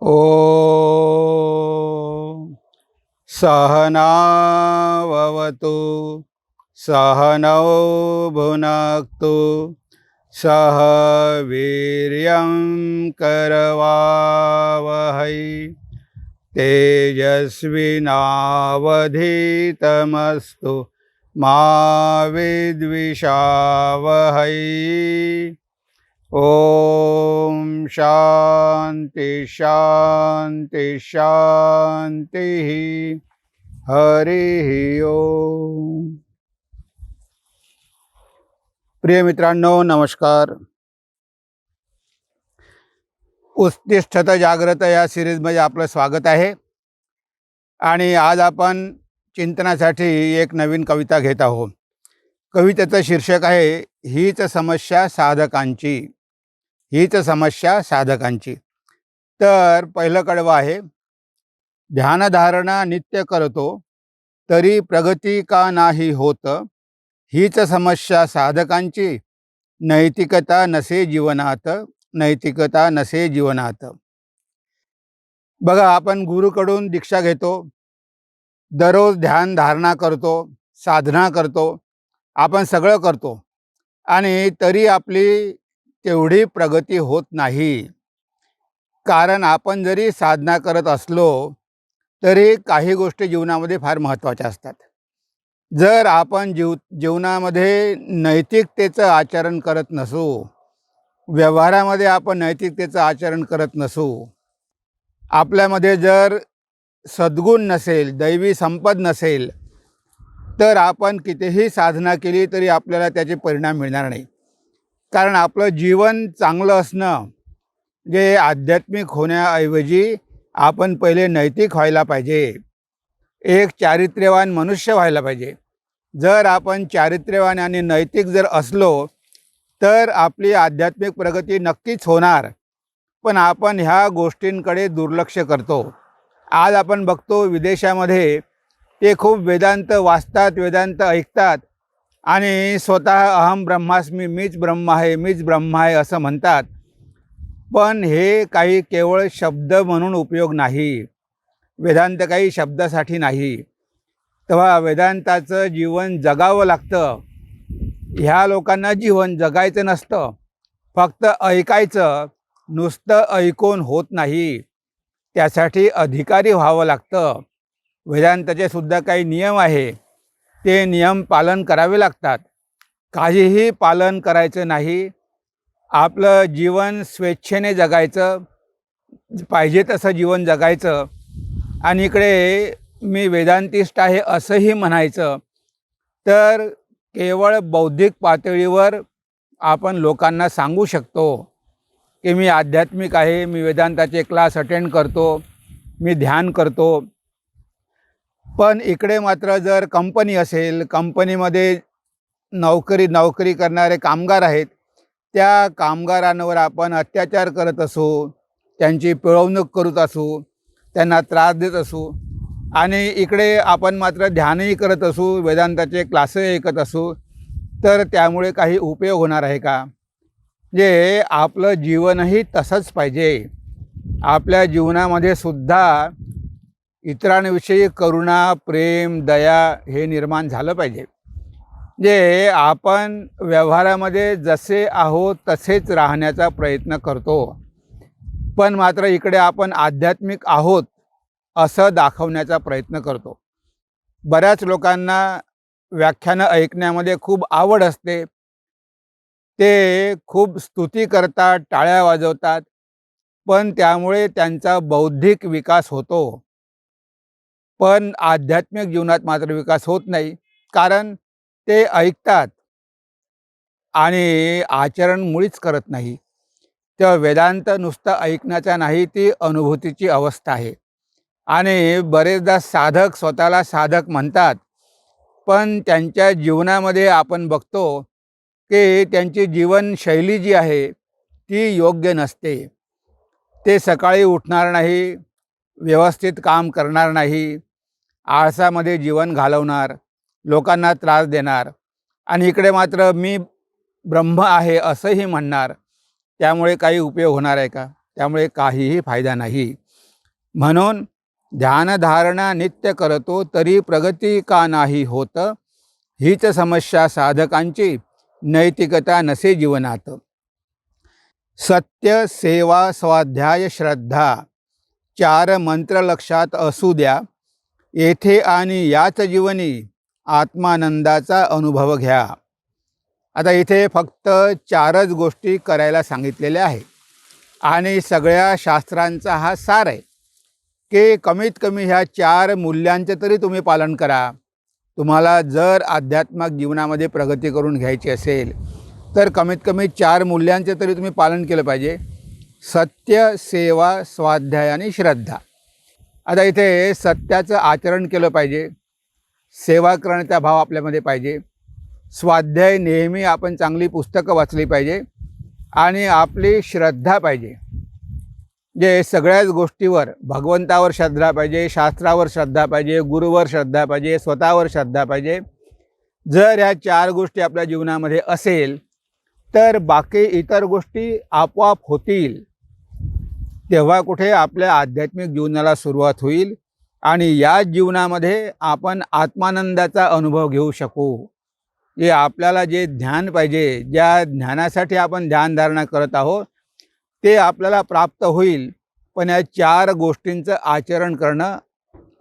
ॐ सहनाववतु सहनौ भुनक्तु सह वीर्यं करवावहै तेजस्विनावधीतमस्तु मा विद्विषावहै। ओम शांति शांति शांति। हरि ओम। प्रिय मित्रांनो, नमस्कार। उत्तिष्ठत जागृत या सिरीजमध्ये आपलं स्वागत आहे। आणि आज आपण चिंतनासाठी एक नवीन कविता घेत आहोत। कवितेचं शीर्षक आहे हीच समस्या साधकांची। हीच समस्या साधकांची। तर पहिलं कडवं आहे, ध्यानधारणा नित्य करतो तरी प्रगती का नाही होत, हीच समस्या साधकांची, नैतिकता नसे जीवनात, नैतिकता नसे जीवनात। बघा, आपण गुरुकडून दीक्षा घेतो, दररोज ध्यान धारणा करतो, साधना करतो, आपण सगळं करतो आणि तरी आपली तेवढी प्रगती होत नाही। कारण आपण जरी साधना करत असलो तरी काही गोष्टी जीवनामध्ये फार महत्त्वाच्या असतात। जर आपण जीवनामध्ये नैतिकतेचं आचरण करत नसू, व्यवहारामध्ये आपण नैतिकतेचं आचरण करत नसू, आपल्यामध्ये जर सद्गुण नसेल, दैवी संपद नसेल, तर आपण कितीही साधना केली तरी आपल्याला त्याचे परिणाम मिळणार नाही। कारण आपलं जीवन चांगलं असणं जे आध्यात्मिक होण्याऐवजी आपण पहिले नैतिक व्हायला पाहिजे, एक चारित्र्यवान मनुष्य व्हायला पाहिजे। जर आपण चारित्र्यवान आणि नैतिक जर असलो तर आपली आध्यात्मिक प्रगती नक्कीच होणार। पण आपण ह्या गोष्टींकडे दुर्लक्ष करतो। आज आपण बघतो विदेशामध्ये ते खूप वेदांत वाचतात, वेदांत ऐकतात आणि स्वतः अहम ब्रह्मास्मी, मीच ब्रह्म आहे, मीच ब्रह्म आहे असं म्हणतात। पण हे काही केवळ शब्द म्हणून उपयोग नाही। वेदांत काही शब्दासाठी नाही। तेव्हा वेदांताचं जीवन जगावं लागतं। ह्या लोकांना जीवन जगायचं नसतं, फक्त ऐकायचं। नुसतं ऐकून होत नाही, त्यासाठी अधिकारी व्हावं लागतं। वेदांताचे सुद्धा काही नियम आहे, ते नियम पालन करावे लागतात। काहीही पालन करायचं नाही, आपलं जीवन स्वेच्छेने जगायचं, पाहिजे तसं जीवन जगायचं। आणि इकडे मी वेदांतिस्ट आहे असंही म्हणायचं। तर केवळ बौद्धिक पातळीवर आपण लोकांना सांगू शकतो की मी आध्यात्मिक आहे, मी वेदांताचे क्लास अटेंड करतो, मी ध्यान करतो। पण इकडे मात्र जर कंपनी असेल, कंपनीमध्ये नोकरी करणारे कामगार आहेत, त्या कामगारांवर आपण अत्याचार करत असू, त्यांची पिळवणूक करत असू, त्यांना त्रास देत असू आणि इकडे आपण मात्र ध्यानही करत असू, वेदांताचे क्लासही ऐकत असू, तर त्यामुळे काही उपयोग होणार आहे का? जे आपलं जीवनही तसंच पाहिजे। आपल्या जीवनामध्ये सुद्धा इतरांविषयी करुणा, प्रेम, दया हे निर्माण झालं पाहिजे। जे आपण व्यवहारामध्ये जसे आहोत तसेच राहण्याचा प्रयत्न करतो, पण मात्र इकडे आपण आध्यात्मिक आहोत असं दाखवण्याचा प्रयत्न करतो। बऱ्याच लोकांना व्याख्यानं ऐकण्यामध्ये खूप आवड असते, ते खूप स्तुती करतात, टाळ्या वाजवतात, पण त्यामुळे त्यांचा बौद्धिक विकास होतो, पण आध्यात्मिक जीवनात मात्र विकास होत नाही। कारण ते ऐकतात आणि आचरण मुळीच करत नाही। तेव्हा वेदांत नुसतं ऐकण्याचा नाही, ती अनुभूतीची अवस्था आहे। आणि बरेचदा साधक स्वतःला साधक म्हणतात, पण त्यांच्या जीवनामध्ये आपण बघतो की त्यांची जीवनशैली जी आहे ती योग्य नसते। ते सकाळी उठणार नाही, व्यवस्थित काम करणार नाही, आळसामध्ये जीवन घालवणार, लोकांना त्रास देणार आणि इकडे मात्र मी ब्रह्म आहे असंही म्हणणार। त्यामुळे काही उपयोग होणार आहे का? त्यामुळे काहीही फायदा नाही। म्हणून ध्यानधारणा नित्य करतो तरी प्रगती का नाही होत, हीच समस्या साधकांची, नैतिकता नसे जीवनात. सत्य, सेवा, स्वाध्याय, श्रद्धा 4 मंत्र लक्षात असू द्या. येथे आणि याच जीवनी आत्मानंदाचा अनुभव घ्या. आता इथे फक्त 4च गोष्टी करायला सांगितलेल्या आहे आणि सगळ्या शास्त्रांचा हा सार आहे की कमीत कमी ह्या 4 मूल्यांचे तरी तुम्ही पालन करा. तुम्हाला जर आध्यात्मिक जीवनामध्ये प्रगती करून घ्यायची असेल तर कमीत कमी 4 मूल्यांचे तरी तुम्ही पालन केलं पाहिजे. सत्य, सेवा, स्वाध्याय आणि श्रद्धा. आता इथे सत्याचं आचरण केलं पाहिजे, सेवा करण्याचा भाव आपल्यामध्ये पाहिजे, स्वाध्याय नेहमी आपण चांगली पुस्तकं वाचली पाहिजे आणि आपली श्रद्धा पाहिजे. जे सगळ्याच गोष्टीवर भगवंतावर श्रद्धा पाहिजे, शास्त्रावर श्रद्धा पाहिजे, गुरुवर श्रद्धा पाहिजे, स्वतःवर श्रद्धा पाहिजे. जर ह्या 4 गोष्टी आपल्या जीवनामध्ये असेल तर बाकी इतर गोष्टी आपोआप होतील. तेव्हा कुठे आपल्या आध्यात्मिक जीवनाला सुरुवात होईल आणि या जीवनामध्ये आपण आत्मानंदाचा अनुभव घेऊ शकू. जे आपल्याला जे ध्यान पाहिजे, ज्या ज्ञानासाठी आपण ध्यानधारणा करत आहोत ते आपल्याला प्राप्त होईल. पण या 4 गोष्टींचं आचरण करणं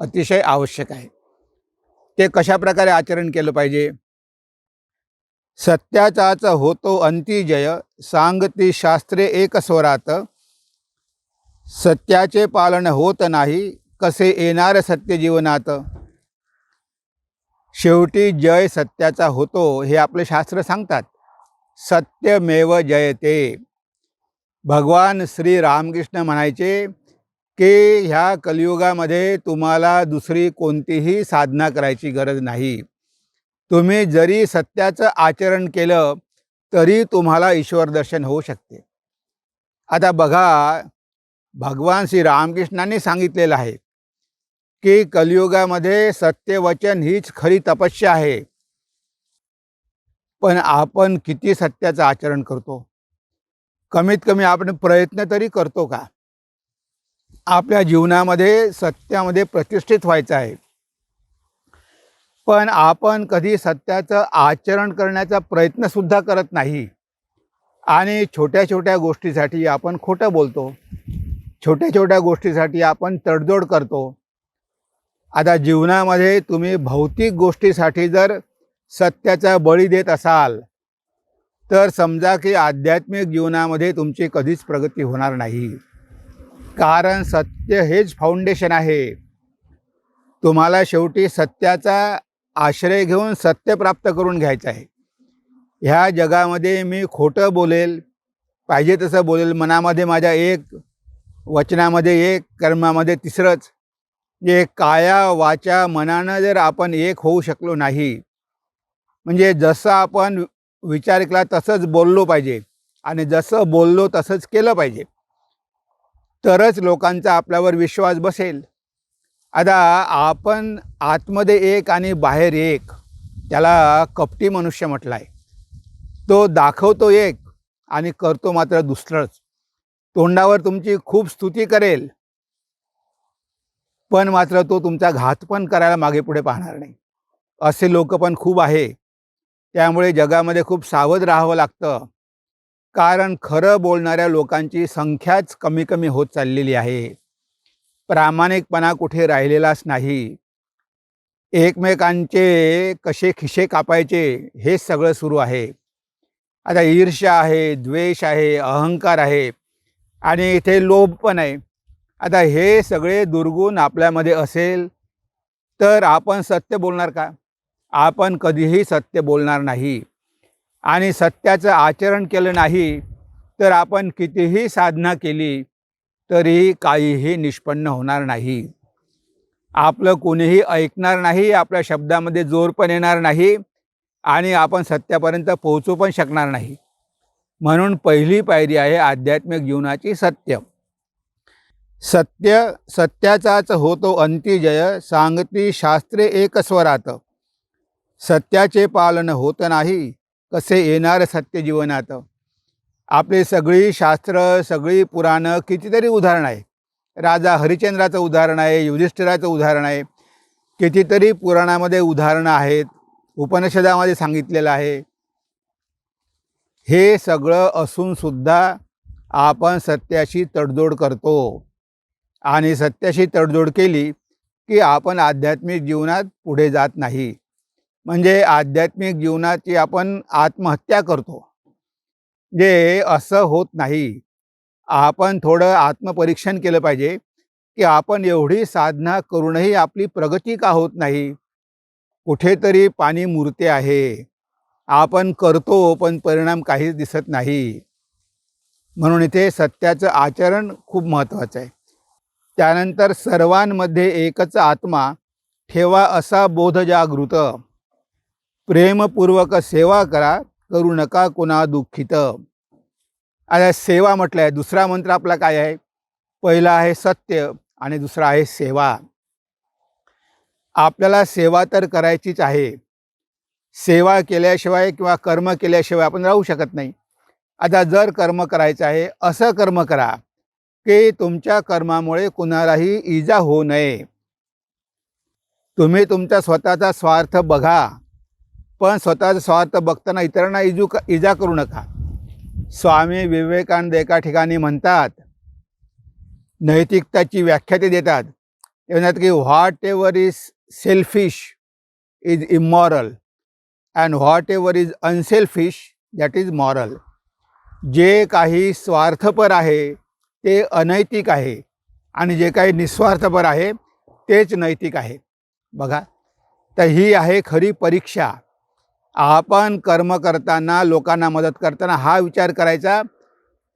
अतिशय आवश्यक आहे. ते कशाप्रकारे आचरण केलं पाहिजे? सत्याचाच होतो अंती जय, सांगती शास्त्रे एक स्वरात. सत्याचे पालन होत नाही, कसे येणार सत्य जीवनात. शेवटी जय सत्याचा होतो हे आपले शास्त्र सांगतात. सत्यमेव जयते. भगवान श्री रामकृष्ण म्हणायचे की ह्या कलियुगामध्ये तुम्हाला दुसरी कोणतीही साधना करायची गरज नाही. तुम्ही जरी सत्याचं आचरण केलं तरी तुम्हाला ईश्वर दर्शन होऊ शकते. आता बघा, भगवान श्री रामकृष्णांनी सांगितलेलं आहे की कलियुगामध्ये सत्यवचन हीच खरी तपस्या आहे. पण आपण किती सत्याचं आचरण करतो? कमीत कमी आपण प्रयत्न तरी करतो का? आपल्या जीवनामध्ये सत्यामध्ये प्रतिष्ठित व्हायचं आहे, पण आपण कधी सत्याचं आचरण करण्याचा प्रयत्नसुद्धा करत नाही आणि छोट्या छोट्या गोष्टीसाठी आपण खोटं बोलतो, छोट्या छोट्या गोष्टीसाठी आपण तडजोड करतो. आता जीवनामध्ये तुम्ही भौतिक गोष्टीसाठी जर सत्याचा बळी देत असाल तर समजा की आध्यात्मिक जीवनामध्ये तुमची कधीच प्रगती होणार नाही. कारण सत्य हेच फाउंडेशन आहे. तुम्हाला शेवटी सत्याचा आश्रय घेऊन सत्य प्राप्त करून घ्यायचं आहे. ह्या जगामध्ये मी खोटं बोलेल, पाहिजे तसं बोलेल, मनामध्ये माझ्या एक, वचनामध्ये एक, कर्मामध्ये तिसरंच. जे काया वाचा मनानं जर आपण एक होऊ शकलो नाही, म्हणजे जसं आपण विचार केला तसंच बोललो पाहिजे आणि जसं बोललो तसंच केलं पाहिजे, तरच लोकांचा आपल्यावर विश्वास बसेल. आता आपण आतमध्ये एक आणि बाहेर एक, त्याला कपटी मनुष्य म्हटलं आहे. तो दाखवतो एक आणि करतो मात्र दुसरंच. तोंडावर तुमची खूप स्तुती करेल पण मात्र तो तुमचा घात पण करायला मागे पुढे पाहणार नाही. असे लोक पण खूप आहे. त्यामुळे जगामध्ये खूप सावध राहावं लागतं. कारण खरं बोलणाऱ्या लोकांची संख्याच कमी कमी होत चाललेली आहे. प्रामाणिकपणा कुठे राहिलेलाच नाही. एकमेकांचे कसे खिसे कापायचे हे सगळं सुरू आहे. आता ईर्ष्या आहे, द्वेष आहे, अहंकार आहे आणि इथे लोभ पण आहे. आता हे सगळे दुर्गुण आपल्यामध्ये असेल तर आपण सत्य बोलणार का? आपण कधीही सत्य बोलणार नाही. आणि सत्याचं आचरण केलं नाही तर आपण कितीही साधना केली तरीही काहीही निष्पन्न होणार नाही. आपलं कोणीही ऐकणार नाही, आपल्या शब्दामध्ये जोर पण येणार नाही आणि आपण सत्यापर्यंत पोहोचू पण शकणार नाही. म्हणून पहिली पायरी आहे आध्यात्मिक जीवनाची सत्य. सत्य सत्याचाच होतो अंती जय, सांगती शास्त्रे एक स्वरात. सत्याचे पालन होत नाही, कसे येणार सत्य जीवनात. आपले सगळी शास्त्र, सगळी पुराणं, कितीतरी उदाहरणं आहे. राजा हरिश्चंद्राचं उदाहरण आहे, युधिष्ठिराचं उदाहरण आहे. कितीतरी पुराणामध्ये उदाहरणं आहेत, उपनिषदामध्ये सांगितलेलं आहे. हे सगळं असूनसुद्धा आपण सत्याशी तडजोड करतो आणि सत्याशी तडजोड केली की आपण आध्यात्मिक जीवनात पुढे जात नाही. म्हणजे आध्यात्मिक जीवनाची आपण आत्महत्या करतो. जे असं होत नाही. आपण थोडं आत्मपरीक्षण केलं पाहिजे की आपण एवढी साधना करूनही आपली प्रगती का होत नाही. कुठेतरी पाणी मुरते आहे. आपण करतो पण परिणाम काहीच दिसत नाही. म्हणून इथे सत्याचं आचरण खूप महत्त्वाचं आहे. त्यानंतर सर्वांमध्ये एकच आत्मा ठेवा असा बोध जागृत. प्रेमपूर्वक सेवा करा, करू नका कुणा दुःखित. आता सेवा म्हटलं आहे. दुसरा मंत्र आपला काय आहे? पहिला आहे सत्य आणि दुसरा आहे सेवा. आपल्याला सेवा तर करायचीच आहे. सेवा केल्याशिवाय किंवा कर्म केल्याशिवाय आपण राहू शकत नाही. आता जर कर्म करायचं आहे, असं कर्म करा की तुमच्या कर्मामुळे कुणालाही इजा होऊ नये. तुम्ही तुमचा स्वतःचा स्वार्थ बघा, पण स्वतःचा स्वार्थ बघताना इतरांना इजा करू नका. स्वामी विवेकानंद एका ठिकाणी म्हणतात, नैतिकताची व्याख्या ते देतात. ते म्हणतात की what ever is selfish is immoral and what ever is unselfish that is moral. जे काही स्वार्थपर आहे ते अनैतिक आहे आणि जे काही निस्वार्थपर आहे तेच नैतिक आहे. बघा, तर ही आहे खरी परीक्षा. आपण कर्म करताना, लोकांना मदत करताना हा विचार करायचा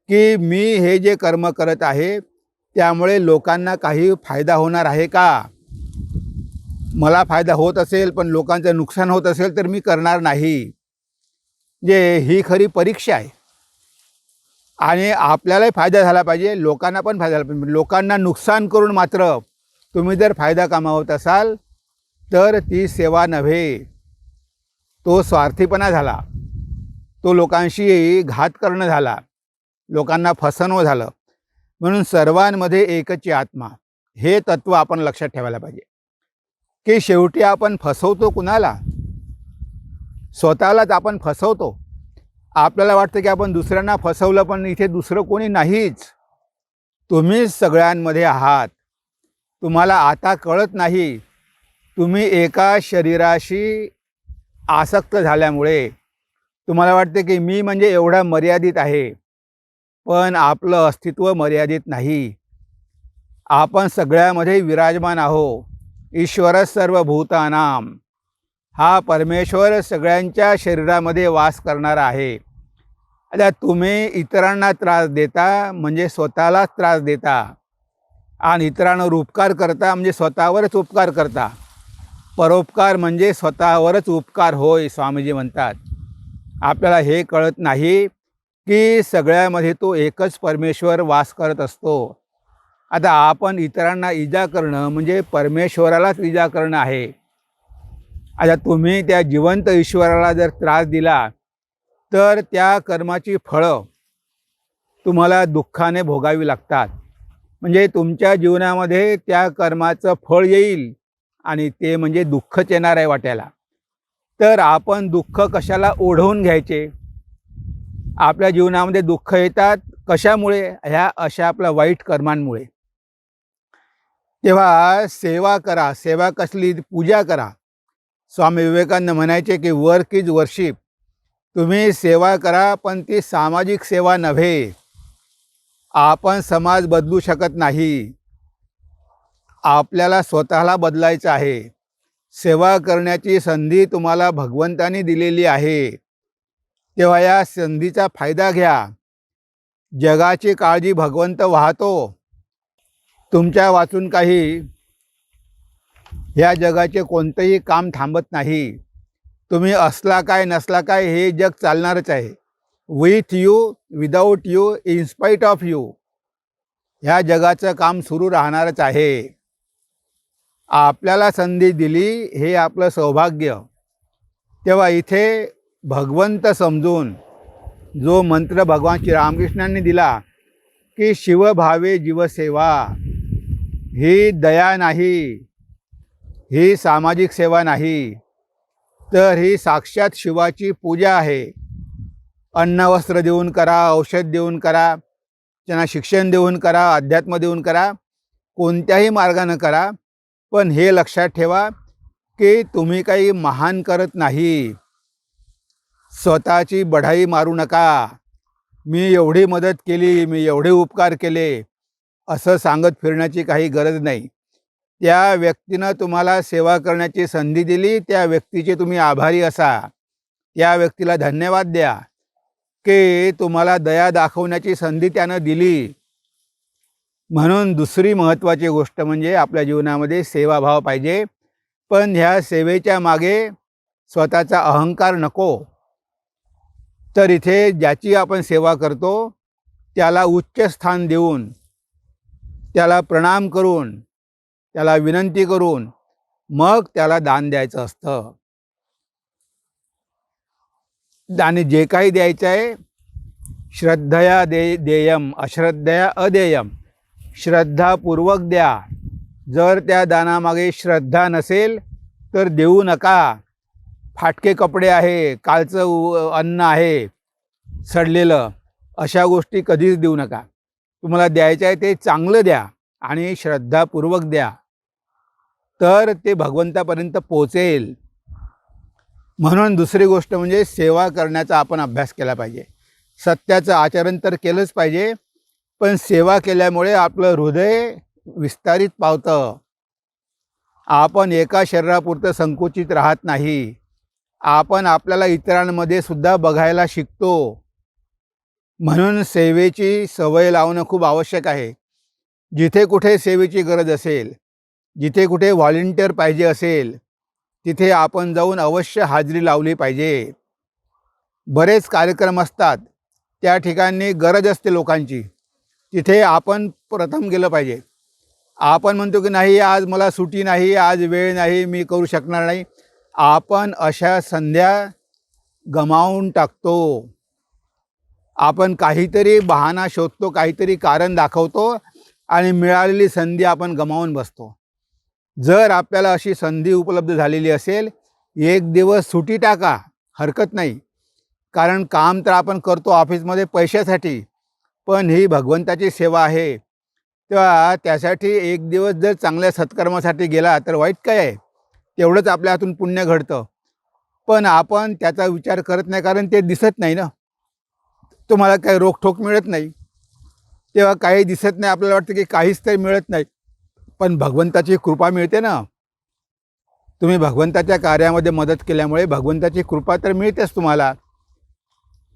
की मी हे जे कर्म करत आहे त्यामुळे लोकांना काही फायदा होणार आहे का. मला फायदा होत असेल पण लोकांचं नुकसान होत असेल तर मी करणार नाही. जे ही खरी परीक्षा आहे. आणि आपल्यालाही फायदा झाला पाहिजे, लोकांना पण फायदा झाला पाहिजे. लोकांना नुकसान करून मात्र तुम्ही जर फायदा कमावत असाल तर ती सेवा नव्हे, तो स्वार्थीपणा झाला. तो लोकांशी घात करणं झाला, लोकांना फसवणं झालं. म्हणून सर्वांमध्ये एकच आत्मा, हे तत्त्व आपण लक्षात ठेवायला पाहिजे. की शेवटी आपण फसवतो कुणाला? स्वतःलाच आपण फसवतो. आपल्याला वाटतं की आपण दुसऱ्यांना फसवलं, पण इथे दुसरं कोणी नाहीच. तुम्हीच सगळ्यांमध्ये आहात. तुम्हाला आता कळत नाही. तुम्ही एका शरीराशी आसक्त झाल्यामुळे तुम्हाला वाटते की मी म्हणजे एवढा मर्यादित आहे, पण आपलं अस्तित्व मर्यादित नाही. आपण सगळ्यामध्ये विराजमान आहो. ईश्वर सर्वभूतानां, हा परमेश्वर सगळ्यांच्या शरीरामध्ये वास करणारा आहे. आता तुम्ही इतरांना त्रास देता म्हणजे स्वतःलाच त्रास देता आणि इतरांवर उपकार करता म्हणजे स्वतःवरच उपकार करता. परोपकार म्हणजे स्वतःवरच उपकार होय, स्वामीजी म्हणतात. आपल्याला हे कळत नाही की सगळ्यामध्ये तो एकच परमेश्वर वास करत असतो. आता आपण इतरांना इजा करणं म्हणजे परमेश्वरालाच इजा करणं आहे. आता तुम्ही त्या जिवंत ईश्वराला जर त्रास दिला तर त्या कर्माची फळं तुम्हाला दुःखाने भोगावी लागतात. म्हणजे तुमच्या जीवनामध्ये त्या कर्माचं फळ येईल आणि ते म्हणजे दुःखच येणार आहे वाट्याला. तर आपण दुःख कशाला ओढवून घ्यायचे? आपल्या जीवनामध्ये दुःख येतात कशामुळे? ह्या अशा आपल्या वाईट कर्मांमुळे. तेव्हा सेवा करा. सेवा कसली? पूजा करा. स्वामी विवेकानंद म्हणायचे की वर्क इज वर्शिप. तुम्ही सेवा करा, पण ती सामाजिक सेवा नव्हे. आपण समाज बदलू शकत नाही. आपल्याला स्वतःला बदलायचं आहे. सेवा करण्याची संधी तुम्हाला भगवंतानी दिलेली आहे. तेव्हा या संधीचा फायदा घ्या. जगाची काळजी भगवंत वाहतो. तुमच्या वाचून काही ह्या जगाचे कोणतेही काम थांबत नाही. तुम्ही असला काय नसला काय हे जग चालणारच आहे. With you, without you, in spite of you, ह्या जगाचं काम सुरू राहणारच आहे. आपल्याला संधी दिली हे आपलं सौभाग्य. तेव्हा इथे भगवंत समजून जो मंत्र भगवान श्री रामकृष्णांनी दिला की शिवभावे जीवसेवा, ही दया नाही, ही सामाजिक सेवा नाही, तर ही साक्षात शिवाची पूजा आहे. अन्न वस्त्र देऊन करा, औषध देऊन करा, त्यांना शिक्षण देऊन करा, अध्यात्म देऊन करा, कोणत्याही मार्गानं करा, पण हे लक्षात ठेवा की तुम्ही काही महान करत नाही. स्वतःची बढाई मारू नका. मी एवढी मदत केली, मी एवढे उपकार केले, असं सांगत फिरण्याची काही गरज नाही. त्या व्यक्तीनं तुम्हाला सेवा करण्याची संधी दिली, त्या व्यक्तीचे तुम्ही आभारी असा. त्या व्यक्तीला धन्यवाद द्या की तुम्हाला दया दाखवण्याची संधी त्यानं दिली. म्हणून दुसरी महत्त्वाची गोष्ट म्हणजे आपल्या जीवनामध्ये सेवाभाव पाहिजे, पण ह्या सेवेच्या मागे स्वतःचा अहंकार नको. तर इथे ज्याची आपण सेवा करतो त्याला उच्च स्थान देऊन, त्याला प्रणाम करून, त्याला विनंती करून मग त्याला दान द्यायचं असतं. आणि जे काही द्यायचं आहे श्रद्धया देयम अश्रद्धया अदेयम. श्रद्धापूर्वक द्या. जर त्या दानामागे श्रद्धा नसेल तर देऊ नका. फाटके कपडे आहे, कालचं अन्न आहे सडलेलं, अशा गोष्टी कधीच देऊ नका. तुम्हाला द्यायचं आहे ते चांगलं द्या आणि श्रद्धापूर्वक द्या, तर ते भगवंतापर्यंत पोचेल. म्हणून दुसरी गोष्ट म्हणजे सेवा करण्याचा आपण अभ्यास केला पाहिजे. सत्याचं आचरण तर केलंच पाहिजे, पण सेवा केल्यामुळे आपलं हृदय विस्तारित पावतं. आपण एका शरीरापुरतं संकुचित राहत नाही. आपण आपल्याला इतरांमध्ये सुद्धा बघायला शिकतो. म्हणून सेवेची सवय लावणं खूप आवश्यक आहे. जिथे कुठे सेवेची गरज असेल, जिथे कुठे व्हॉलेंटिअर पाहिजे असेल, तिथे आपण जाऊन अवश्य हाजरी लावली पाहिजे. बरेच कार्यक्रम असतात, त्या ठिकाणी गरज असते लोकांची, तिथे आपण प्रथम गेलं पाहिजे. आपण म्हणतो की नाही आज मला सुट्टी नाही, आज वेळ नाही, मी करू शकणार नाही. आपण अशा संध्या गमावून टाकतो. आपण काहीतरी बहाणा शोधतो, काहीतरी कारण दाखवतो आणि मिळालेली संधी आपण गमावून बसतो. जर आपल्याला अशी संधी उपलब्ध झालेली असेल, एक दिवस सुट्टी टाका, हरकत नाही. कारण काम तर आपण करतो ऑफिसमध्ये पैशासाठी, पण ही भगवंताची सेवा आहे. तेव्हा त्यासाठी एक दिवस जर चांगल्या सत्कर्मासाठी गेला तर वाईट काय आहे? तेवढंच आपल्या हातून पुण्य घडतं. पण आपण त्याचा विचार करत नाही, कारण ते दिसत नाही ना. तुम्हाला काही रोखठोक मिळत नाही, तेव्हा काही दिसत नाही. आपल्याला वाटतं की काहीच तरी मिळत नाही, पण भगवंताची कृपा मिळते ना. तुम्ही भगवंताच्या कार्यामध्ये मदत केल्यामुळे भगवंताची कृपा तर मिळतेच तुम्हाला,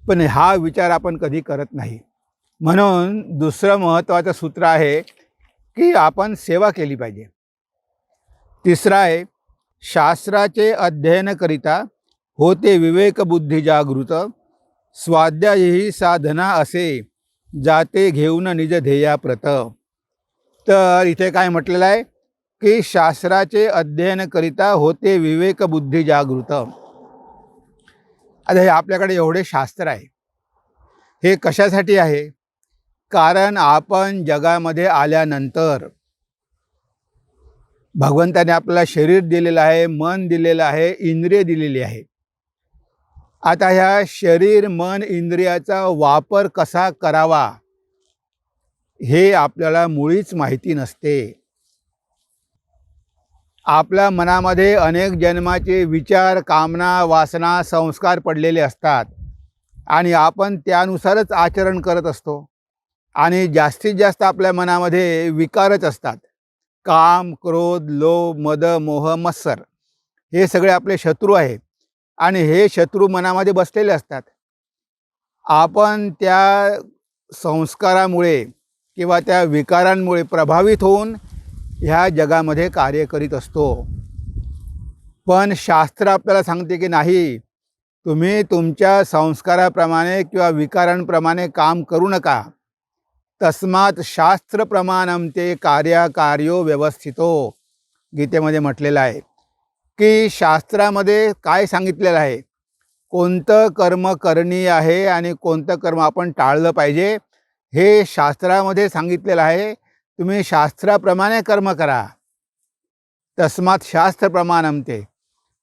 पण हा विचार आपण कधी करत नाही. म्हणून दुसरं महत्त्वाचं सूत्र आहे की आपण सेवा केली पाहिजे. तिसरं आहे शास्त्राचे अध्ययन करिता होते विवेकबुद्धी जागृत, स्वाध्याय ही साधना असे जाते घेऊन निज ध्येयाप्रत. तर इथे काय म्हटलेलं आहे की शास्त्राचे अध्ययन करिता होते विवेकबुद्धी जागृत. आता हे आपल्याकडे एवढे शास्त्र आहे, हे कशासाठी आहे? कारण आपण जगामध्ये आल्यानंतर भगवंताने आपल्याला शरीर दिलेलं आहे, मन दिलेलं आहे, इंद्रिय दिलेली आहे. आता ह्या शरीर मन इंद्रियाचा वापर कसा करावा हे आपल्याला मुळीच माहिती नसते. आपल्या मनामध्ये अनेक जन्माचे विचार, कामना, वासना, संस्कार पडलेले असतात आणि आपण त्यानुसारच आचरण करत असतो. आणि जास्तीत जास्त आपल्या मनामध्ये विकारच असतात. काम, क्रोध, लोभ, मद, मोह, मत्सर हे सगळे आपले शत्रू आहेत आणि हे शत्रू मनामध्ये बसलेले असतात. आपण त्या संस्कारामुळे किंवा त्या विकारांमुळे प्रभावित होऊन ह्या जगामध्ये कार्य करीत असतो. पण शास्त्र आपल्याला सांगते की नाही, तुम्ही तुमच्या संस्काराप्रमाणे किंवा विकारांप्रमाणे काम करू नका. तस्मात् शास्त्र प्रमाणम ते कार्यो व्यवस्थितो. गीतेमध्ये म्हटलेलं आहे की शास्त्रामध्ये काय सांगितलेलं आहे, कोणतं कर्म करणीय आहे आणि कोणतं कर्म आपण टाळलं पाहिजे हे शास्त्रामध्ये सांगितलेलं आहे. तुम्ही शास्त्राप्रमाणे कर्म करा. तस्मात् शास्त्र प्रमाणम ते.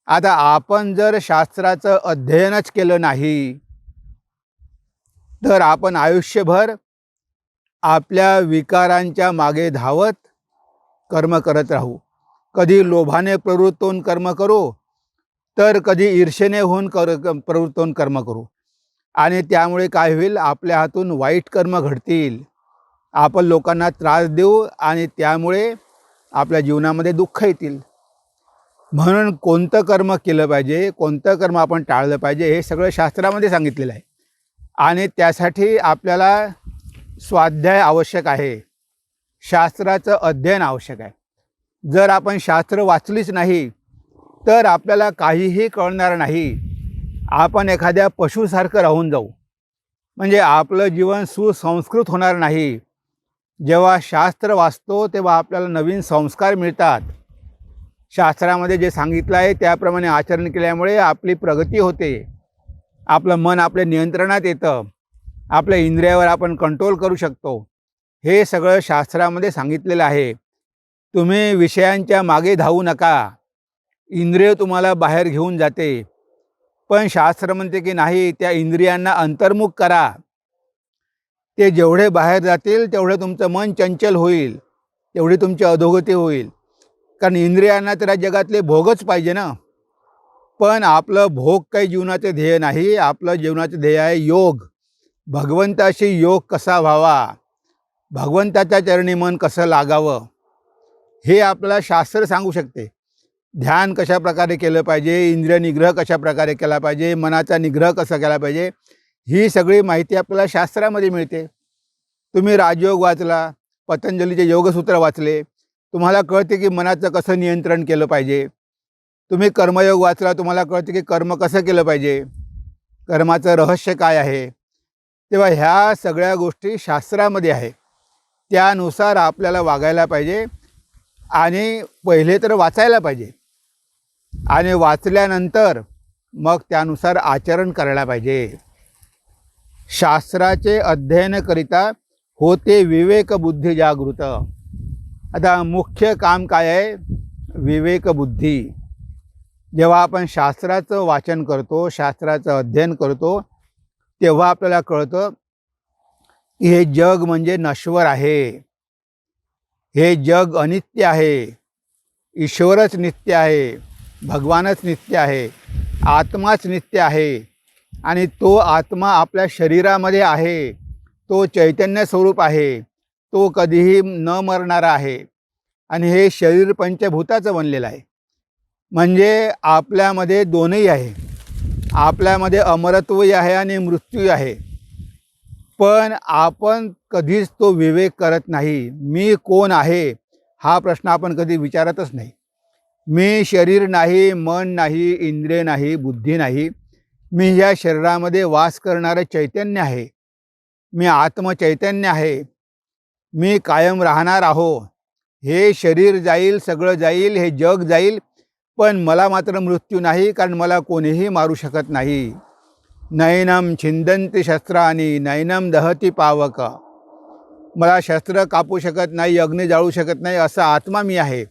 आता आपण जर शास्त्राचं अध्ययनच केलं नाही तर आपण आयुष्यभर आपल्या विकारांच्या मागे धावत कर्म करत राहू. कधी लोभाने प्रवृत्त होऊन कर्म करू, तर कधी ईर्षेने होऊन प्रवृत्त होऊन कर्म करू. आणि त्यामुळे काय होईल, आपल्या हातून वाईट कर्म घडतील. आपण लोकांना त्रास देऊ आणि त्यामुळे आपल्या जीवनामध्ये दुःख येतील. म्हणून कोणतं कर्म केलं पाहिजे, कोणतं कर्म आपण टाळलं पाहिजे, हे सगळं शास्त्रामध्ये सांगितलेलं आहे. आणि त्यासाठी आपल्याला स्वाध्याय आवश्यक आहे, शास्त्राचं अध्ययन आवश्यक आहे. जर आपण शास्त्र वाचलीच नाही तर आपल्याला काहीही कळणार नाही. आपण एखाद्या पशुसारखं राहून जाऊ, म्हणजे आपलं जीवन सुसंस्कृत होणार नाही. जेव्हा शास्त्र वाचतो तेव्हा आपल्याला नवीन संस्कार मिळतात. शास्त्रामध्ये जे सांगितलं आहे त्याप्रमाणे आचरण केल्यामुळे आपली प्रगती होते. आपलं मन आपल्या नियंत्रणात येतं. आपल्या इंद्रियावर आपण कंट्रोल करू शकतो. हे सगळं शास्त्रामध्ये सांगितलेलं आहे. तुम्ही विषयांच्या मागे धावू नका. इंद्रिय तुम्हाला बाहेर घेऊन जाते, पण शास्त्र म्हणते की नाही, त्या इंद्रियांना अंतर्मुख करा. ते जेवढे बाहेर जातील तेवढं तुमचं मन चंचल होईल, तेवढी तुमची अधोगती होईल. कारण इंद्रियांना तर जगातले भोगच पाहिजे ना. पण आपलं भोग काही जीवनाचे ध्येय नाही. आपलं जीवनाचं ध्येय आहे योग. भगवंताशी योग कसा व्हावा, भगवंताच्या चरणी मन कसं लागावं, हे आपल्याला शास्त्र सांगू शकते. ध्यान कशा प्रकारे केलं पाहिजे, इंद्रिय निग्रह कशा प्रकारे केला पाहिजे, मनाचा निग्रह कसा केला पाहिजे, ही सगळी माहिती आपल्याला शास्त्रामध्ये मिळते. तुम्ही राजयोग वाचला, पतंजलीचे योगसूत्र वाचले, तुम्हाला कळते की मनाचं कसं नियंत्रण केलं पाहिजे. तुम्ही कर्मयोग वाचला, तुम्हाला कळते की कर्म कसं केलं पाहिजे, कर्माचं रहस्य काय आहे. तेव्हा ह्या सगळ्या गोष्टी शास्त्रामध्ये आहे. त्यानुसार आपल्याला वागायला पाहिजे. आणि पहिले तर वाचायला पाहिजे, आणि वाचल्यानंतर मग त्यानुसार आचरण करायला पाहिजे. शास्त्राचे अध्ययनकरिता होते विवेक बुद्धी जागृत. आता मुख्य काम काय आहे, विवेक बुद्धी. जेव्हा आपण शास्त्राचं वाचन करतो, शास्त्राचं अध्ययन करतो, तेव्हा आपल्याला कळतं की हे जग म्हणजे नश्वर आहे, हे जग अनित्य आहे, ईश्वरच नित्य आहे, भगवानच नित्य आहे, आत्माच नित्य आहे. आणि तो आत्मा आपल्या शरीरामध्ये आहे, तो चैतन्य स्वरूप आहे, तो कधीही न मरणारा आहे. आणि हे शरीर पंचभूताचं बनलेलं आहे. म्हणजे आपल्यामध्ये दोनही आहे. आपल्यामध्ये अमरत्वही आहे आणि मृत्यूही आहे. पण आपण कधीच तो विवेक करत नाही. मी कोण आहे हा प्रश्न आपण कधी विचारतच नाही. मी शरीर नाही, मन नाही, इंद्रिय नाही, बुद्धी नाही. मी ह्या शरीरामध्ये वास करणारे चैतन्य आहे. मी आत्मचैतन्य आहे. मी कायम राहणार आहो. हे शरीर जाईल, सगळं जाईल, हे जग जाईल, पण मला मात्र मृत्यू नाही, कारण मला कोणीही मारू शकत नाही. नैनम छिंदंती शस्त्रानी नैनम दहती पावक. मला शस्त्र कापू शकत नाही, अग्नी जाळू शकत नाही, असा आत्मा मी आहे.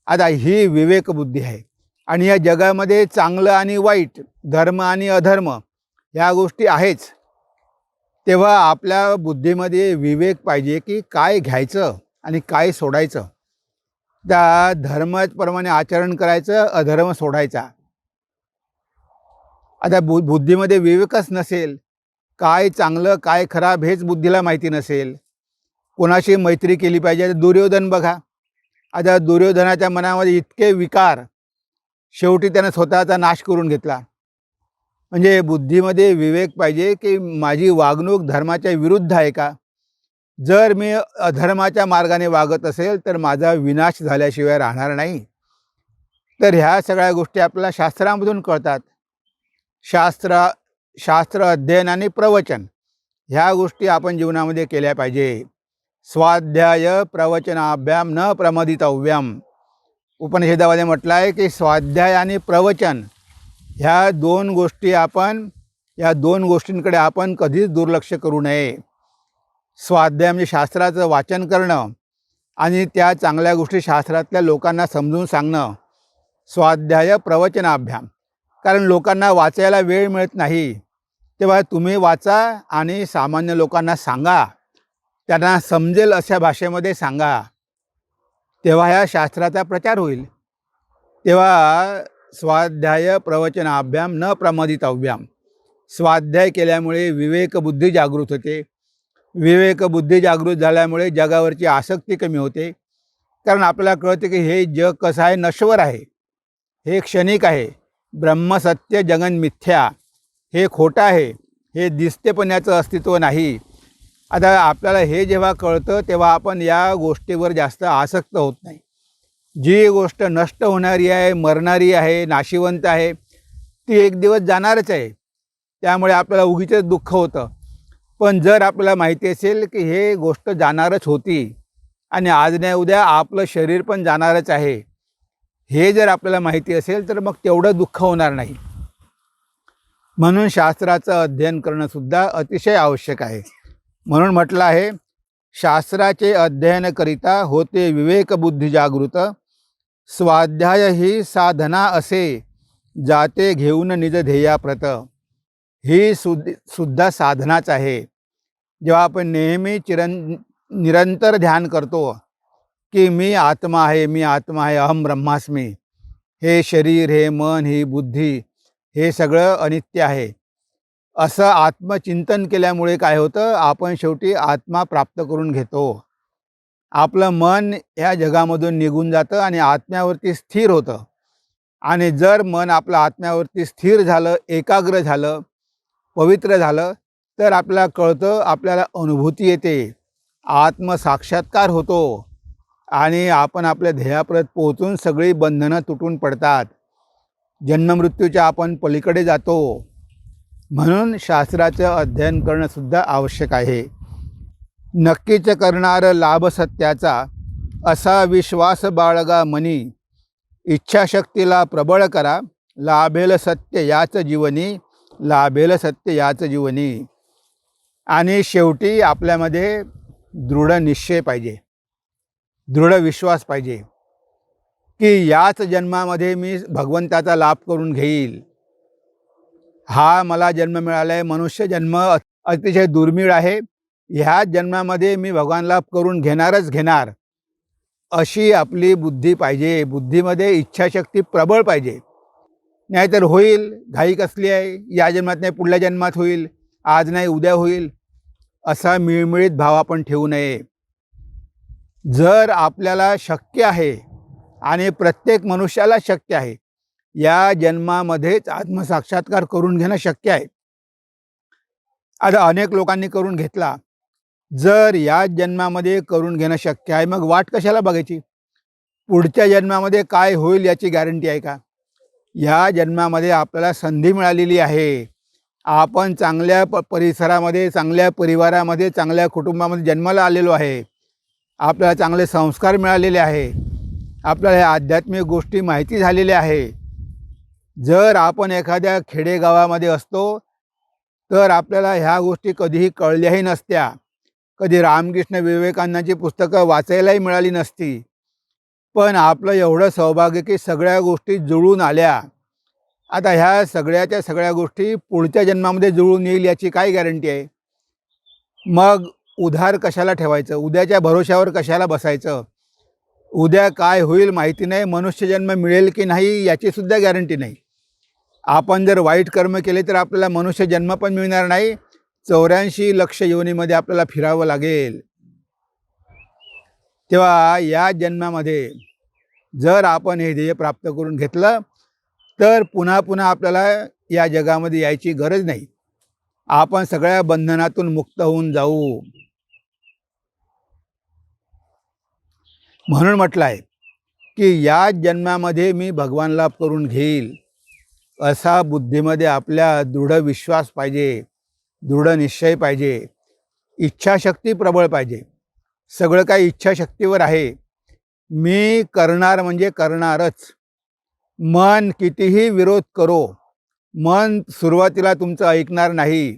आता ही विवेकबुद्धी आहे. आणि या जगामध्ये चांगलं आणि वाईट, धर्म आणि अधर्म ह्या गोष्टी आहेच. तेव्हा आपल्या बुद्धीमध्ये विवेक पाहिजे की काय घ्यायचं आणि काय सोडायचं. त्या धर्माप्रमाणे आचरण करायचं, अधर्म सोडायचा. आता बुद्धीमध्ये विवेकच नसेल, काय चांगलं काय खराब हेच बुद्धीला माहिती नसेल, कोणाशी मैत्री केली पाहिजे. दुर्योधन बघा, आता दुर्योधनाच्या मनामध्ये इतके विकार, शेवटी त्यानं स्वतःचा नाश करून घेतला. म्हणजे बुद्धीमध्ये विवेक पाहिजे की माझी वागणूक धर्माच्या विरुद्ध आहे का. जर मी अधर्माच्या मार्गाने वागत असेल तर माझा विनाश झाल्याशिवाय राहणार नाही. तर ह्या सगळ्या गोष्टी आपल्याला शास्त्रामधून कळतात. शास्त्र अध्ययन आणि प्रवचन ह्या गोष्टी आपण जीवनामध्ये केल्या पाहिजे. स्वाध्याय प्रवचनाभ्याम न प्रमदितव्यम. उपनिषदामध्ये म्हटलं आहे की स्वाध्याय आणि प्रवचन ह्या दोन गोष्टींकडे आपण कधीच दुर्लक्ष करू नये. स्वाध्याय म्हणजे शास्त्राचं वाचन करणं, आणि त्या चांगल्या गोष्टी शास्त्रातल्या लोकांना समजून सांगणं. स्वाध्याय प्रवचनाभ्याम. कारण लोकांना वाचायला वेळ मिळत नाही, तेव्हा तुम्ही वाचा आणि सामान्य लोकांना सांगा, त्यांना समजेल अशा भाषेमध्ये सांगा, तेव्हा ह्या शास्त्राचा प्रचार होईल. तेव्हा स्वाध्याय प्रवचनाभ्याम न प्रमदितव्याम. स्वाध्याय केल्यामुळे विवेकबुद्धी जागृत होते. विवेकबुद्धी जागृत झाल्यामुळे जगावरची आसक्ती कमी होते. कारण आपल्याला कळते की हे जग कसं आहे, नश्वर आहे, हे क्षणिक आहे. ब्रह्मसत्य जगन मिथ्या, हे खोटं आहे, हे दिसते पण याचं अस्तित्व नाही. आता आपल्याला हे जेव्हा कळतं तेव्हा आपण या गोष्टीवर जास्त आसक्त होत नाही. जी गोष्ट नष्ट होणारी आहे, मरणारी आहे, नाशिवंत आहे, ती एक दिवस जाणारच आहे. त्यामुळे आपल्याला उगीचंच दुःख होतं. पण जर आपल्याला माहिती असेल की हे गोष्ट जाणारच होती आणि आज नाही उद्या आपलं शरीर पण जाणारच आहे, हे जर आपल्याला माहिती असेल तर मग तेवढं दुःख होणार नाही. म्हणून शास्त्राचं अध्ययन करणंसुद्धा अतिशय आवश्यक आहे. म्हणून म्हटलं आहे, शास्त्राचे अध्ययन करिता होते विवेकबुद्धी जागृत. स्वाध्याय ही साधना असे, जाते घेऊन निज ध्येयाप्रत. ही सुद्धा साधनाच आहे. जेव्हा आपण नेहमी निरंतर ध्यान करतो की मी आत्मा आहे, मी आत्मा आहे, अहम ब्रह्मास्मी, हे शरीर, हे मन, ही बुद्धी, हे सगळं अनित्य आहे, असं आत्मचिंतन केल्यामुळे काय होतं, आपण शेवटी आत्मा प्राप्त करून घेतो. आपलं मन ह्या जगामधून निघून जातं आणि आत्म्यावरती स्थिर होतं. आणि जर मन आपलं आत्म्यावरती स्थिर झालं, एकाग्र झालं, पवित्र झालं, तर आपल्याला कळतं, आपल्याला अनुभूती येते, आत्मसाक्षात्कार होतो आणि आपण आपल्या ध्येयापर्यंत पोहोचून सगळी बंधनं तुटून पडतात. जन्ममृत्यूच्या आपण पलीकडे जातो. म्हणून शास्त्राचं अध्ययन करणंसुद्धा आवश्यक आहे. नक्कीच करणार लाभ सत्याचा, असा विश्वास बाळगा मनी. इच्छाशक्तीला प्रबळ करा, लाभेल सत्य याच जीवनी, लाभेल सत्य याच जीवनी. आणि शेवटी आपल्यामध्ये दृढ निश्चय पाहिजे, दृढ विश्वास पाहिजे की याच जन्मामध्ये मी भगवंताचा लाभ करून घेईल. हा मला जन्म मिळाला आहे, मनुष्य जन्म अतिशय दुर्मिळ आहे, ह्या जन्मामध्ये मी भगवान लाभ करून घेणारच घेणार, अशी आपली बुद्धी पाहिजे. बुद्धीमध्ये इच्छाशक्ती प्रबळ पाहिजे. नाहीतर होईल, घाई कसली आहे, या जन्मात नाही पुढल्या जन्मात होईल, आज नाही उद्या होईल, असा मिळमिळीत भाव आपण ठेवू नये. जर आपल्याला शक्य आहे आणि प्रत्येक मनुष्याला शक्य आहे, या जन्मामध्येच आत्मसाक्षात्कार करून घेणं शक्य आहे. आता अनेक लोकांनी करून घेतला. जर या जन्मामध्ये करून घेणं शक्य आहे, मग वाट कशाला बघायची? पुढच्या जन्मामध्ये काय होईल याची गॅरंटी आहे का? या जन्मामध्ये आपल्याला संधी मिळालेली आहे. आपण चांगल्या परिसरामध्ये, चांगल्या परिवारामध्ये, चांगल्या कुटुंबामध्ये जन्माला आलेलो आहे. आपल्याला चांगले संस्कार मिळालेले आहे. आपल्याला ह्या आध्यात्मिक गोष्टी माहिती झालेल्या आहे. जर आपण एखाद्या खेडेगावामध्ये असतो तर आपल्याला ह्या गोष्टी कधीही कळल्याही नसत्या. कधी रामकृष्ण विवेकानंदांची पुस्तकं वाचायलाही मिळाली नसती. पण आपलं एवढं सौभाग्य की सगळ्या गोष्टी जुळून आल्या. आता ह्या सगळ्याच्या सगळ्या गोष्टी पुढच्या जन्मामध्ये जुळून येईल याची काय गॅरंटी आहे? मग उधार कशाला ठेवायचं? उद्याच्या भरोश्यावर कशाला बसायचं? उद्या काय होईल माहिती नाही, मनुष्यजन्म मिळेल की नाही याचीसुद्धा गॅरंटी नाही. आपण जर वाईट कर्म केले तर आपल्याला मनुष्यजन्म पण मिळणार नाही, 84 लक्ष योनीमध्ये आपल्याला फिरावं लागेल. तेव्हा या जन्मामध्ये जर आपण हे ध्येय प्राप्त करून घेतलं तर पुन्हा पुन्हा आपल्याला या जगामध्ये यायची गरज नाही. आपण सगळ्या बंधनातून मुक्त होऊन जाऊ. म्हणून म्हटलं आहे की या जन्मामध्ये मी भगवान लाभ करून घेईल, असा बुद्धीमध्ये आपल्या दृढ विश्वास पाहिजे, दृढ निश्चय पाहिजे, इच्छाशक्ती प्रबळ पाहिजे. सगळं काही इच्छाशक्तीवर आहे. मी करणार म्हणजे करणारच. मन कितीही विरोध करो, मन सुरुवातीला तुमचं ऐकणार नाही.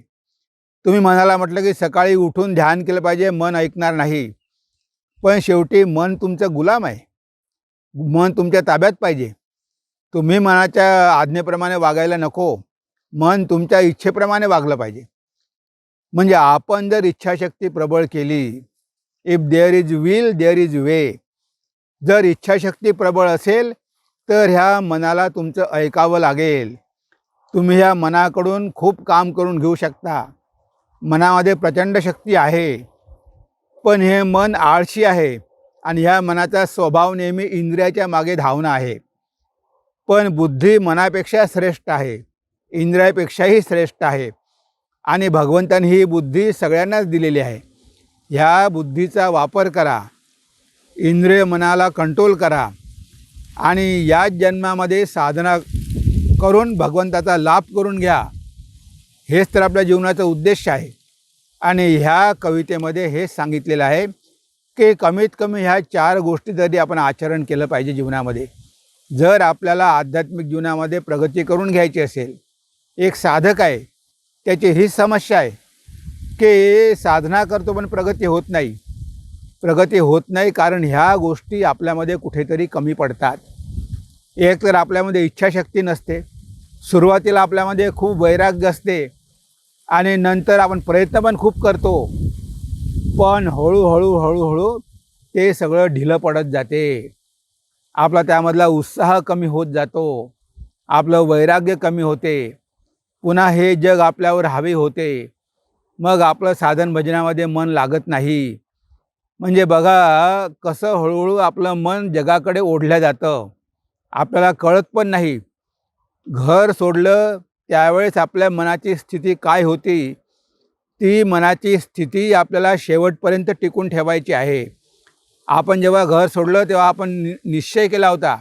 तुम्ही मनाला म्हटलं की सकाळी उठून ध्यान केलं पाहिजे, मन ऐकणार नाही. पण शेवटी मन तुमचं गुलाम आहे. मन तुमच्या ताब्यात पाहिजे. तुम्ही मनाच्या आज्ञेप्रमाणे वागायला नको. मन तुमच्या इच्छेप्रमाणे वागलं पाहिजे. म्हणजे आपण जर इच्छाशक्ती प्रबळ केली, if there is will there is way, जर इच्छाशक्ती प्रबळ असेल तर ह्या मनाला तुमचं ऐकावं लागेल. तुम्ही ह्या मनाकडून खूप काम करून घेऊ शकता. मनामध्ये प्रचंड शक्ती आहे, पण हे मन आळशी आहे आणि ह्या मनाचा स्वभाव नेहमी इंद्रियाच्या मागे धावणं आहे. पण बुद्धी मनापेक्षा श्रेष्ठ आहे, इंद्रियापेक्षाही श्रेष्ठ आहे आणि भगवंतांनी ही बुद्धी सगळ्यांनाच दिलेली आहे. ह्या बुद्धीचा वापर करा, इंद्रिय मनाला कंट्रोल करा आणि याच जन्मामध्ये साधना करून भगवंताचा लाभ करून घ्या. हेच तर आपल्या जीवनाचा उद्देश आहे. आणि ह्या कवितेमध्ये हेच सांगितलेलं आहे की कमीत कमी ह्या 4 गोष्टी जरी आपण आचरण केलं पाहिजे जीवनामध्ये. जर आपल्याला आध्यात्मिक जीवनामध्ये प्रगती करून घ्यायची असेल, एक साधक आहे त्याची हीच समस्या आहे की साधना करतो पण प्रगती होत नाही. प्रगती होत नाही कारण ह्या गोष्टी आपल्यामध्ये कुठेतरी कमी पडतात. एक तर आपल्यामध्ये इच्छाशक्ती नसते, सुरुवातीला आपल्यामध्ये खूप वैराग्य असते आणि नंतर आपण प्रयत्न पण खूप करतो, पण हळूहळू ते सगळं ढिलं पडत जाते. आपला त्यामधला उत्साह कमी होत जातो, आपलं वैराग्य कमी होते, पुन्हा हे जग आपल्यावर हावी होते. मग आपलं साधन भजनामध्ये मन लागत नाही. म्हणजे बघा कसं हळूहळू आपलं मन जगाकडे ओढलं जातं, आपल्याला कळत पण नाही. घर सोडलं त्यावेळेस आपल्या मनाची स्थिती काय होती, ती मनाची स्थिती आपल्याला शेवटपर्यंत टिकून ठेवायची आहे. आपण जेव्हा घर सोडलं तेव्हा आपण निश्चय केला होता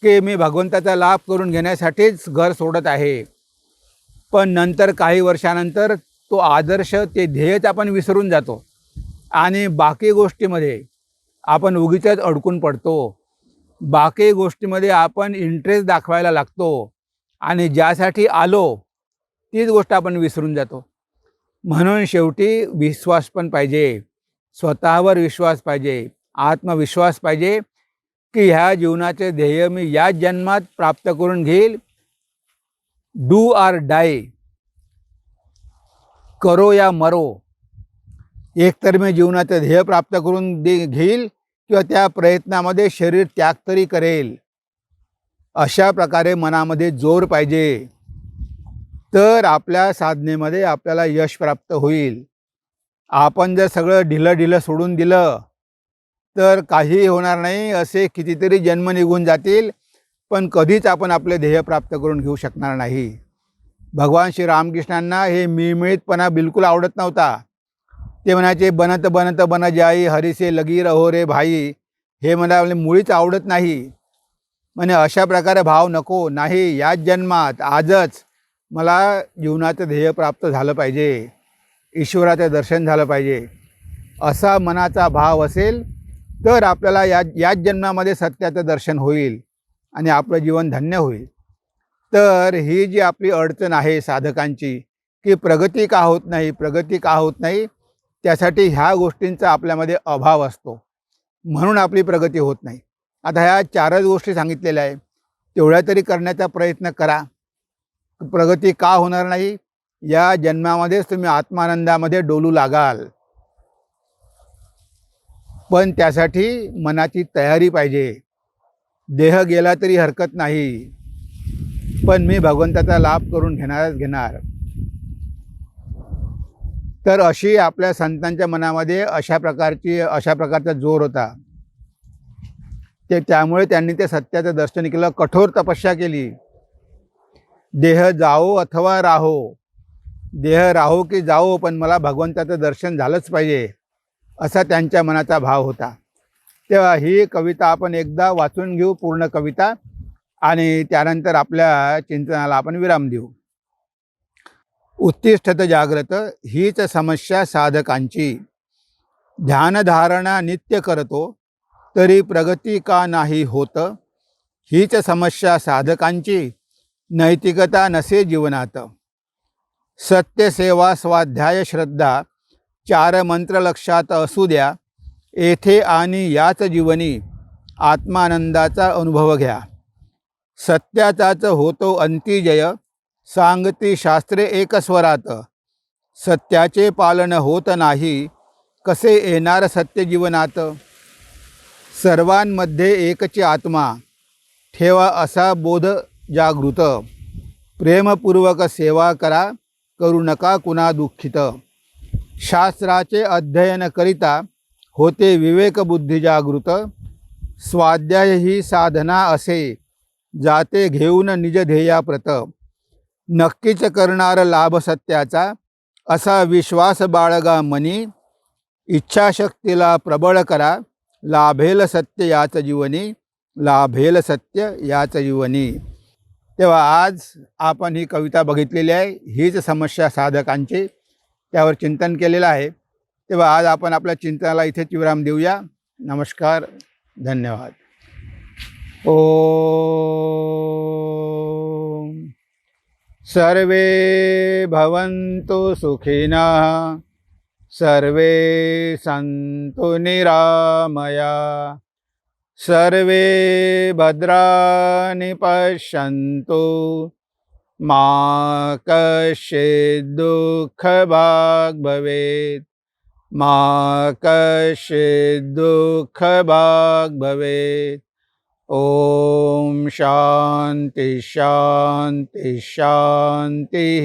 की मी भगवंताचा लाभ करून घेण्यासाठीच घर सोडत आहे. पण नंतर काही वर्षानंतर तो आदर्श, ते ध्येयच आपण विसरून जातो आणि बाकी गोष्टीमध्ये आपण उगीचच अडकून पडतो. बाकी गोष्टीमध्ये आपण इंटरेस्ट दाखवायला लागतो आणि ज्यासाठी आलो तीच गोष्ट आपण विसरून जातो. म्हणून शेवटी विश्वास पण पाहिजे, स्वतःवर विश्वास पाहिजे, आत्मविश्वास पाहिजे की ह्या जीवनाचे ध्येय मी याच जन्मात प्राप्त करून घेईल. डू ऑर डाय, करो या मरो. एकतर मी जीवनाचं ध्येय प्राप्त करून घेईल किंवा त्या प्रयत्नामध्ये शरीर त्याग तरी करेल. अशा प्रकारे मनामध्ये जोर पाहिजे, तर आपल्या साधनेमध्ये आपल्याला यश प्राप्त होईल. आपण जर सगळं ढिलं सोडून दिलं तर काही होणार नाही. असे कितीतरी जन्म निघून जातील, पण कधीच आपण आपले ध्येय प्राप्त करून घेऊ शकणार नाही. भगवान श्री रामकृष्णांना हे मिळमिळीतपणा बिलकुल आवडत नव्हता. ते म्हणायचे बनत बनत बन जाई, हरीसे लगी रहो रे भाई. हे मला मुळीच आवडत नाही. म्हणजे अशा प्रकारे भाव नको. नाही, याच जन्मात आजच मला जीवनाचं ध्येय प्राप्त झालं पाहिजे, ईश्वराचं दर्शन झालं पाहिजे, असा मनाचा भाव असेल तर आपल्याला याच जन्मामध्ये सत्याचं दर्शन होईल आणि आपलं जीवन धन्य होईल. तर ही जी आपली अडचण आहे साधकांची की प्रगती का होत नाही, प्रगती का होत नाही, त्यासाठी ह्या गोष्टींचा आपल्यामध्ये अभाव असतो, म्हणून आपली प्रगती होत नाही. आता ह्या 4च गोष्टी सांगितलेल्या आहे, तेवढ्या तरी करण्याचा प्रयत्न करा. प्रगती का होणार नाही, या जन्मामध्येच तुम्ही आत्मानंदामध्ये डोलू लागाल. पण त्यासाठी मनाची तयारी पाहिजे. देह गेला तरी हरकत नाही, पण मी भगवंताचा लाभ करून घेणार. तर अशी आपल्या संतांच्या मनामध्ये अशा प्रकारचा जोर होता. त्यामुळे त्यांनी ते सत्याचं दर्शन केलं, कठोर तपस्या केली. देह जाओ अथवा राहो, देह राहो की जाओ, पण मला भगवंताचं दर्शन झालंच पाहिजे, असा त्यांच्या मनाचा भाव होता. तेव्हा ही कविता आपण एकदा वाचून घेऊ, पूर्ण कविता, आणि त्यानंतर आपल्या चिंतनाला आपण विराम देऊ. उत्तिष्ठत जाग्रत हीच समस्या साधकांची, ध्यानधारणा नित्य करतो तरी प्रगती का नाही होत. हीच समस्या साधकांची, नैतिकता नसे जीवनात. सत्यसेवा स्वाध्याय श्रद्धा 4 मंत्र लक्षात असू द्या, येथे आणि याच जीवनी आत्मानंदाचा अनुभव घ्या. सत्याचाच होतो अंती जय, सांगती शास्त्रे एकस्वरात. सत्याचे पालन होत नाही, कसे येणार सत्य जीवनात. सर्वांमध्ये एकची आत्मा, ठेवा असा बोध जागृत. प्रेमपूर्वक सेवा करा, करू नका कुणा दुःखित. शास्त्राचे अध्ययन करिता होते विवेकबुद्धी जागृत. स्वाध्याय ही साधना असे, जाते घेऊन निज ध्येयाप्रत. नक्कीच करणार लाभ सत्याचा, असा विश्वास बाळगा मनी. इच्छाशक्तीला प्रबळ करा, लाभेल सत्य याच जीवनी. लाभेल सत्य याच जीवनी. तेव्हा आज आपण ही कविता बघितलेली आहे. हीच समस्या साधकांची, त्यावर चिंतन केलेलं आहे. तेव्हा आज आपण आपल्या चिंतनाला इथेच विराम देऊया. नमस्कार, धन्यवाद. ओम सर्वे भवन्तु सुखिनः, सर्वे सन्तु निरामया, सर्वे भद्राणि पश्यन्तु, मा कश्चित् दुःखभाग् भवेत्, मा कश्चित् दुःखभाग् भवेत्. ओम शांति शांति शांति.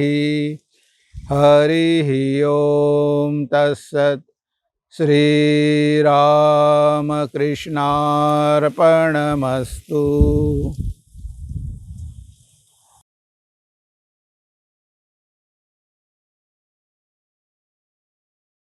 हरि ओम तत्सत्. श्री राम कृष्णार्पणमस्तु.